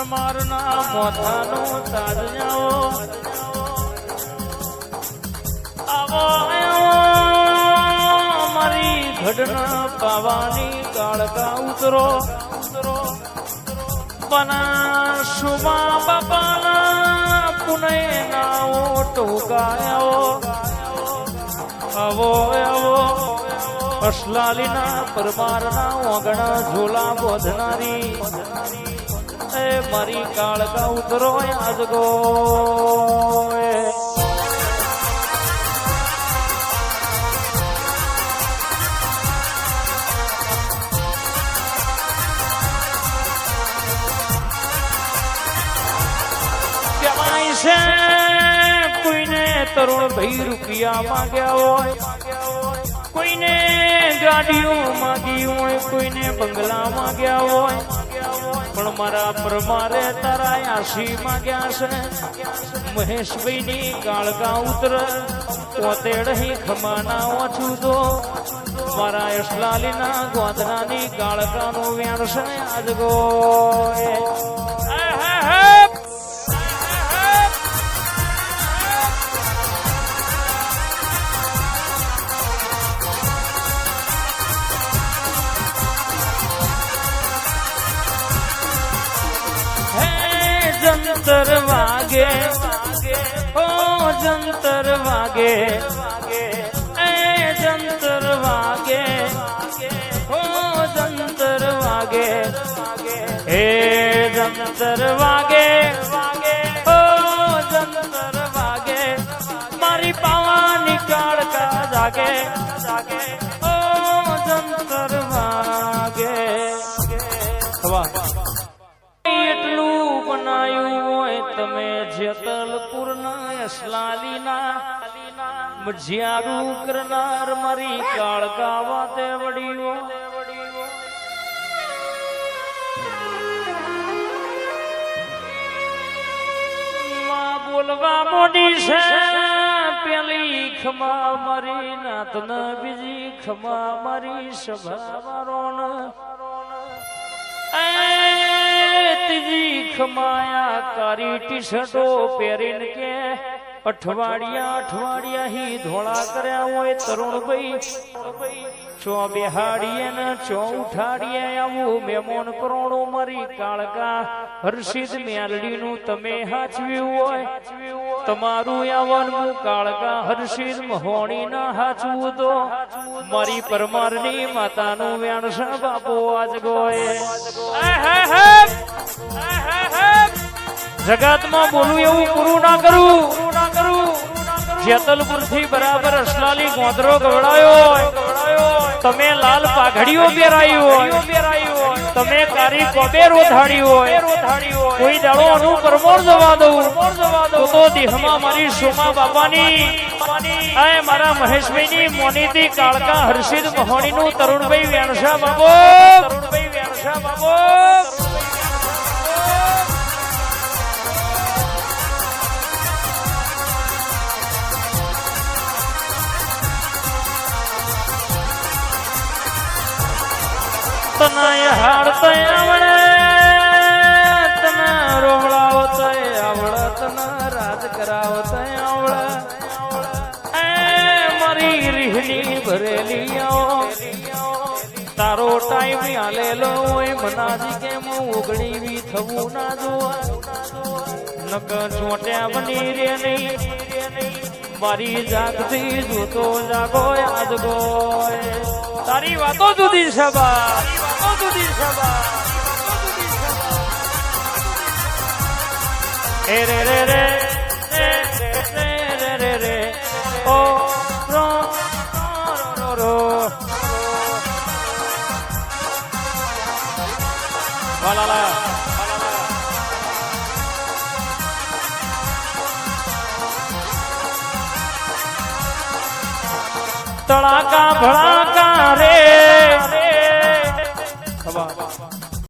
પરમારના મોથાનો તાજ આવો મારી ઘડના પાવાની કાળકા ઉતરો બના શુમા બાપાના પુણે નાઓ ટોકાયો આવો આવો અસલાલીના પરમારના ઓગણા ઝોલા બોધનારી એ મારી કાળકા ઉતરો આજગો કોઈને તરુણ ભાઈ રૂપિયા માંગ્યા હોય, કોઈને ગાડીઓ માંગી હોય, કોઈને બંગલા માંગ્યા હોય, પણ મારા પરમારે તારા આશી માંગ્યા છે. મહેશભાઈ ની કાળકા ઉતર પોતેડહી ખમાના ઓછું તો મારા યશલાલીના ગોધરાની કાળકાનું વ્યાણ છે આજગો જંતર વાગે ઓ જંતર વાગે એ જંતર વાગે ઓ જંતર વાગે એ જંતર વાગે ઓ જંતર વાગે મારી પાવાની કાળકા જાગે ઓ જંતર વાગે. એટલું બનાયું હોય તમે જેતલપુરના યશલાલીના મજિયારું કરનાર મારી કાળકા વાતે વડીઓ માં બોલવા મોડી છે પેલી ખમા મારી નાતન બીજી ખમા મારી સભા વારોણ ત્રીજી ખમાયા કારી ટી શર્ટો પહેરીને કે અઠવાડિયા હી ધોળા કર્યા હોય તરુણભાઈ ચો બેહાડીએ ને ચો ઉઠાડીએ આવું મેમોન કરોડો મારી કાળકા હર્ષિદ મેલડીનું તમે હાચવ્યું હોય તમારું યાવનનું કાળકા હર્ષિદ મહોણી ના હાચવું તો મારી પરમારની માતાનું વ્યાણસા બાપો આજ ગોએ જગતમાં બોલું એવું પૂરું ના કરું જેતલપુર થી બરાબર અસલાલી ગોધરો ગવડાયો તમે લાલ પાઘડીઓ પહેરાયું હોય તમે કારી કોબેર ઓથાડ્યું હોય કોઈ દાડો અનું પરમોર જવા દઉં તો દેહમાં મારી સોમા બાપાની આ મારા મહેશભાઈ ની મોનીતી કાળકા હર્ષિદ મહોણી નું તરુણભાઈ વ્યાણસા બાબો તને હાડતો આવડે તને રોવડાવતો આવડે તને રાજ કરાવતો આવડે એ મારી રીહની ભરેલી આવો તારો ટાઈમ હાલેલો હોય મનાજી કેમ ઉગડી થવું ના જોવા નક ચોટ્યા બની રે નહીં મારી જાગતી જોતો જાગો યાદ ગોય તારી વાતો જુદી સભા એ રે રે રે રે ઓ રો રો વાલા તળાકા ભળાકા રે